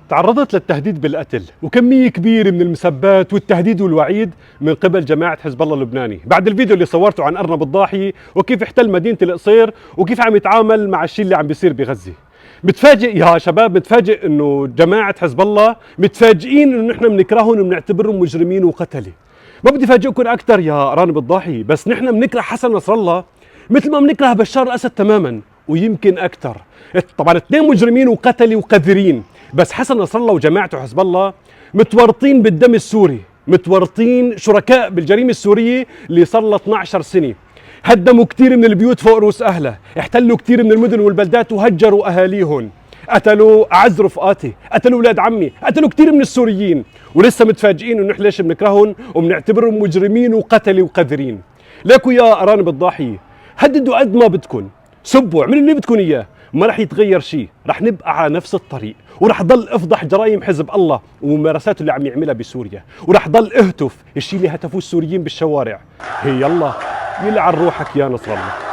تعرضت للتهديد بالقتل وكمية كبيرة من المسبات والتهديد والوعيد من قبل جماعة حزب الله اللبناني بعد الفيديو اللي صورته عن أرنب الضاحي وكيف احتل مدينة القصير وكيف عم يتعامل مع الشيء اللي عم بيصير بغزة. متفاجئ يا شباب، متفاجئ انه جماعة حزب الله متفاجئين انه نحن بنكرههم وبنعتبرهم مجرمين وقتلة. ما بدي فاجئكم اكثر يا ارانب الضاحي، بس نحن بنكره حسن نصر الله مثل ما بنكره بشار الاسد تماما ويمكن اكثر. طبعا اثنين مجرمين وقتلة وقذرين، بس حسن نصر الله وجماعته حزب الله متورطين بالدم السوري، متورطين شركاء بالجريمة السورية اللي صار لها 12 سنة. هدموا كثير من البيوت فوق رؤوس أهلها، احتلوا كثير من المدن والبلدات وهجروا أهاليهم، قتلوا أعز رفقاتي، قتلوا أولاد عمي، قتلوا كثير من السوريين، ولسه متفاجئين إنه نحن ليش بنكرههم وبنعتبرهم مجرمين وقتلة وقذرين. ليكوا يا أرانب الضاحية هددوا قد ما بدكم، سبوا، اعملوا اللي بدكم إياه، ما رح يتغير شيء، رح نبقى على نفس الطريق، ورح ضل افضح جرائم حزب الله وممارساته اللي عم يعملها بسوريا، ورح ضل اهتف الشيء اللي هتفوه السوريين بالشوارع. هي يلا يلعن روحك يا نصر الله.